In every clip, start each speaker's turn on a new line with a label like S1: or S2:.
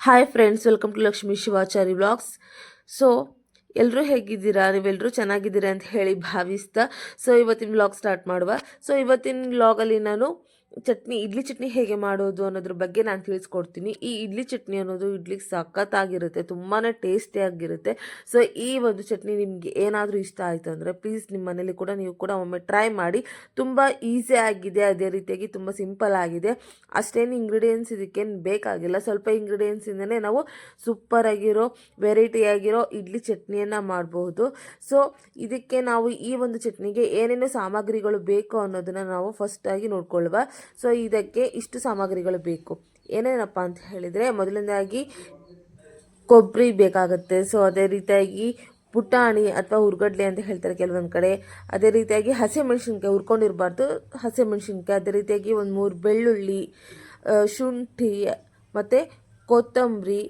S1: Hi friends, welcome to Lakshmi Shivachari vlogs. So ಎಲ್ಲರೂ ಹೇಗಿದ್ದೀರಾ? ನೀವೆಲ್ಲರೂ ಚೆನ್ನಾಗಿದ್ದೀರಾ ಅಂತ ಹೇಳಿ ಭಾವಿಸ್ತಾ ಇವತ್ತಿನ ವ್ಲಾಗ್ ಸ್ಟಾರ್ಟ್ ಮಾಡುವ. ಇವತ್ತಿನ ವ್ಲಾಗಲ್ಲಿ ನಾನು ಇಡ್ಲಿ ಚಟ್ನಿ ಹೇಗೆ ಮಾಡೋದು ಅನ್ನೋದ್ರ ಬಗ್ಗೆ ನಾನು ತಿಳಿಸ್ಕೊಡ್ತೀನಿ. ಈ ಇಡ್ಲಿ ಚಟ್ನಿ ಅನ್ನೋದು ಇಡ್ಲಿಗೆ ಸಖತ್ತಾಗಿರುತ್ತೆ, ತುಂಬಾ ಟೇಸ್ಟಿಯಾಗಿರುತ್ತೆ. ಈ ಒಂದು ಚಟ್ನಿ ನಿಮಗೆ ಏನಾದರೂ ಇಷ್ಟ ಆಯಿತು ಅಂದರೆ ಪ್ಲೀಸ್ ನಿಮ್ಮ ಮನೇಲಿ ಕೂಡ ನೀವು ಕೂಡ ಒಮ್ಮೆ ಟ್ರೈ ಮಾಡಿ. ತುಂಬ ಈಸಿ ಆಗಿದೆ, ಅದೇ ರೀತಿಯಾಗಿ ತುಂಬ ಸಿಂಪಲ್ ಆಗಿದೆ. ಅಷ್ಟೇನು ಇಂಗ್ರೀಡಿಯೆಂಟ್ಸ್ ಇದಕ್ಕೇನು ಬೇಕಾಗಿಲ್ಲ. ಸ್ವಲ್ಪ ಇಂಗ್ರೀಡಿಯೆಂಟ್ಸಿಂದನೇ ನಾವು ಸೂಪರಾಗಿರೋ ವೆರೈಟಿಯಾಗಿರೋ ಇಡ್ಲಿ ಚಟ್ನಿಯನ್ನು ಮಾಡಬಹುದು. ಇದಕ್ಕೆ ನಾವು ಈ ಒಂದು ಚಟ್ನಿಗೆ ಏನೇನು ಸಾಮಗ್ರಿಗಳು ಬೇಕು ಅನ್ನೋದನ್ನು ನಾವು ಫಸ್ಟಾಗಿ ನೋಡ್ಕೊಳ್ಳುವ. ಇದಕ್ಕೆ ಇಷ್ಟು ಸಾಮಗ್ರಿಗಳು ಬೇಕು. ಏನೇನಪ್ಪ ಅಂತ ಹೇಳಿದರೆ, ಮೊದಲನೇದಾಗಿ ಕೊಬ್ಬರಿ ಬೇಕಾಗುತ್ತೆ. ಅದೇ ರೀತಿಯಾಗಿ ಪುಟಾಣಿ ಅಥವಾ ಹುರ್ಗಡ್ಲೆ ಅಂತ ಹೇಳ್ತಾರೆ ಕೆಲವೊಂದು ಕಡೆ. ಅದೇ ರೀತಿಯಾಗಿ ಹಸಿಮೆಣ್ಸಿನ್ಕಾಯಿ, ಹುರ್ಕೊಂಡಿರಬಾರ್ದು ಹಸಿಮೆಣ್ಸಿನ್ಕಾಯಿ. ಅದೇ ರೀತಿಯಾಗಿ ಒಂದು 3 ಬೆಳ್ಳುಳ್ಳಿ, ಶುಂಠಿ ಮತ್ತು ಕೊತ್ತಂಬರಿ.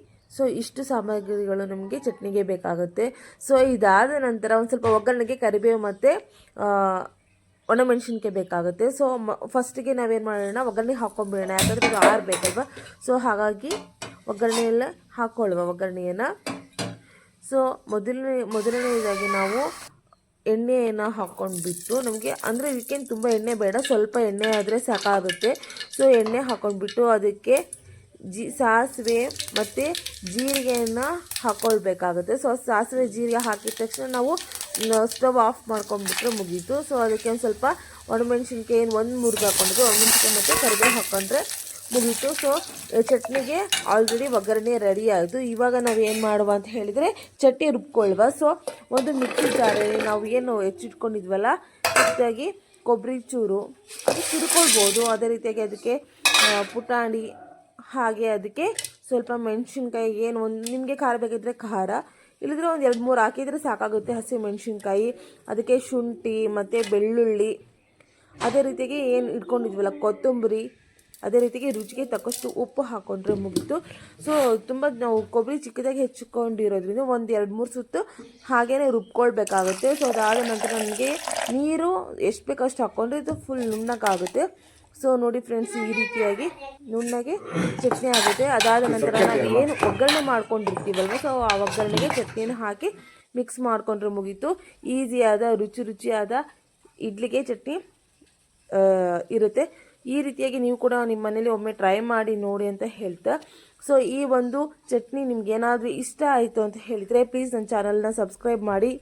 S1: ಇಷ್ಟು ಸಾಮಗ್ರಿಗಳು ನಮಗೆ ಚಟ್ನಿಗೆ ಬೇಕಾಗುತ್ತೆ. ಇದಾದ ನಂತರ ಒಂದು ಸ್ವಲ್ಪ ಒಗ್ಗರಣೆಗೆ ಕರಿಬೇವು ಮತ್ತು ಒಣಮೆಣ್ಸಿನ್ಕಾಯಿ ಬೇಕಾಗುತ್ತೆ. ಫಸ್ಟಿಗೆ ನಾವೇನು ಮಾಡೋಣ, ಒಗ್ಗರಣೆ ಹಾಕ್ಕೊಂಬಿಡೋಣ, ಯಾಕಂದರೆ ಇದು ಆರಬೇಕಲ್ವ. ಹಾಗಾಗಿ ಒಗ್ಗರಣೆಯೆಲ್ಲ ಹಾಕ್ಕೊಳ್ಳುವ ಒಗ್ಗರಣೆಯನ್ನು. ಮೊದಲನೇದಾಗಿ ನಾವು ಎಣ್ಣೆಯನ್ನು ಹಾಕ್ಕೊಂಡ್ಬಿಟ್ಟು, ನಮಗೆ ಅಂದರೆ ಇದಕ್ಕೇನು ತುಂಬ ಎಣ್ಣೆ ಬೇಡ, ಸ್ವಲ್ಪ ಎಣ್ಣೆ ಆದರೆ ಸಾಕಾಗುತ್ತೆ. ಎಣ್ಣೆ ಹಾಕ್ಕೊಂಡ್ಬಿಟ್ಟು ಅದಕ್ಕೆ ಸಾಸಿವೆ ಮತ್ತು ಜೀರಿಗೆಯನ್ನು ಹಾಕ್ಕೊಳ್ಬೇಕಾಗುತ್ತೆ. ಸಾಸಿವೆ ಜೀರಿಗೆ ಹಾಕಿದ ತಕ್ಷಣ ನಾವು ಸ್ಟವ್ ಆಫ್ ಮಾಡ್ಕೊಂಡ್ಬಿಟ್ರೆ ಮುಗೀತು. ಅದಕ್ಕೆ ಒಂದು ಸ್ವಲ್ಪ ಒಣಮೆಣ್ಸಿನ್ಕಾಯಿ ಒಂದು ಮುರಿದು ಹಾಕ್ಕೊಂಡಿದ್ದು, ಒಣಮೆಣ್ಸಿನ್ಕಾಯಿ ಮತ್ತು ಕರಿಬೇವು ಹಾಕ್ಕೊಂಡ್ರೆ ಮುಗೀತು. ಚಟ್ನಿಗೆ ಆಲ್ರೆಡಿ ಒಗ್ಗರಣೆ ರೆಡಿ ಆಯಿತು. ಇವಾಗ ನಾವು ಏನು ಮಾಡುವ ಅಂತ ಹೇಳಿದರೆ ಚಟ್ನಿ ರುಬ್ಕೊಳ್ಳುವ. ಒಂದು ಮಿಕ್ಸಿ ಜಾರಲ್ಲಿ ನಾವು ಏನು ಹೆಚ್ಚಿಟ್ಕೊಂಡಿದ್ವಲ್ಲ, ಹೆಚ್ಚಾಗಿ ಕೊಬ್ಬರಿ ಚೂರು ಅದು ತುರ್ಕೊಳ್ಬೋದು. ಅದೇ ರೀತಿಯಾಗಿ ಅದಕ್ಕೆ ಪುಟಾಣಿ, ಹಾಗೆ ಅದಕ್ಕೆ ಸ್ವಲ್ಪ ಮೆಣಸಿನ್ಕಾಯಿ, ಏನು ಒಂದು ನಿಮಗೆ ಖಾರ ಬೇಕಿದ್ದರೆ ಖಾರ, ಇಲ್ಲಿದ್ರೆ ಒಂದು 2-3 ಹಾಕಿದರೆ ಸಾಕಾಗುತ್ತೆ. ಹಸಿ ಮೆಣಸಿನ್ಕಾಯಿ, ಅದಕ್ಕೆ ಶುಂಠಿ ಮತ್ತು ಬೆಳ್ಳುಳ್ಳಿ, ಅದೇ ರೀತಿಯಾಗಿ ಏನು ಇಟ್ಕೊಂಡಿದ್ವಲ್ಲ ಕೊತ್ತಂಬರಿ, ಅದೇ ರೀತಿಗೆ ರುಚಿಗೆ ತಕ್ಕಷ್ಟು ಉಪ್ಪು ಹಾಕ್ಕೊಂಡ್ರೆ ಮುಗೀತು. ತುಂಬ ನಾವು ಕೊಬ್ಬರಿ ಚಿಕ್ಕದಾಗಿ ಹೆಚ್ಚಿಕೊಂಡಿರೋದ್ರಿಂದ ಒಂದು 2-3 ಸುತ್ತು ಹಾಗೇ ರುಬ್ಕೊಳ್ಬೇಕಾಗುತ್ತೆ. ಅದಾದ ನಂತರ ನಮಗೆ ನೀರು ಎಷ್ಟು ಬೇಕಷ್ಟು ಹಾಕ್ಕೊಂಡ್ರೆ ಇದು ಫುಲ್ ನುಣ್ಣಗಾಗುತ್ತೆ. ನೋಡಿ ಫ್ರೆಂಡ್ಸ್, ಈ ರೀತಿಯಾಗಿ ನುಣ್ಣಗೆ ಚಟ್ನಿ ಆಗುತ್ತೆ. ಅದಾದ ನಂತರ ನಾವು ಏನು ಒಗ್ಗರಣೆ ಮಾಡ್ಕೊಂಡಿರ್ತೀವಲ್ವ, ಆ ಒಗ್ಗರಣೆಗೆ ಚಟ್ನಿನ ಹಾಕಿ ಮಿಕ್ಸ್ ಮಾಡಿಕೊಂಡ್ರೆ ಮುಗೀತು. ಈಸಿಯಾದ ರುಚಿಯಾದ ಇಡ್ಲಿಗೆ ಚಟ್ನಿ ಇರುತ್ತೆ. ಈ ರೀತಿಯಾಗಿ ನೀವು ಕೂಡ ನಿಮ್ಮ ಮನೇಲಿ ಒಮ್ಮೆ ಟ್ರೈ ಮಾಡಿ ನೋಡಿ ಅಂತ ಹೇಳ್ತಾ, ಈ ಒಂದು ಚಟ್ನಿ ನಿಮ್ಗೇನಾದರೂ ಇಷ್ಟ ಆಯಿತು ಅಂತ ಹೇಳಿದರೆ ಪ್ಲೀಸ್ ನನ್ನ ಚಾನಲ್ನ ಸಬ್ಸ್ಕ್ರೈಬ್ ಮಾಡಿ,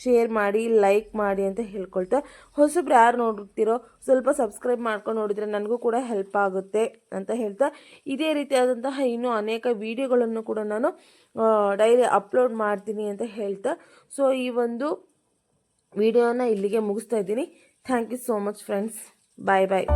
S1: ಶೇರ್ ಮಾಡಿ, ಲೈಕ್ ಮಾಡಿ ಅಂತ ಹೇಳ್ಕೊಳ್ತಾ, ಹೊಸಬ್ರು ಯಾರು ನೋಡ್ತಿರೋ ಸ್ವಲ್ಪ ಸಬ್ಸ್ಕ್ರೈಬ್ ಮಾಡ್ಕೊಂಡು ನೋಡಿದರೆ ನನಗೂ ಕೂಡ ಹೆಲ್ಪ್ ಆಗುತ್ತೆ ಅಂತ ಹೇಳ್ತಾ, ಇದೇ ರೀತಿಯಾದಂತಹ ಇನ್ನೂ ಅನೇಕ ವಿಡಿಯೋಗಳನ್ನು ಕೂಡ ನಾನು ಡೈಲಿ ಅಪ್ಲೋಡ್ ಮಾಡ್ತೀನಿ ಅಂತ ಹೇಳ್ತಾ, ಈ ಒಂದು ವಿಡಿಯೋನ ಇಲ್ಲಿಗೆ ಮುಗಿಸ್ತಾ ಇದ್ದೀನಿ. Thank you so much friends. Bye bye.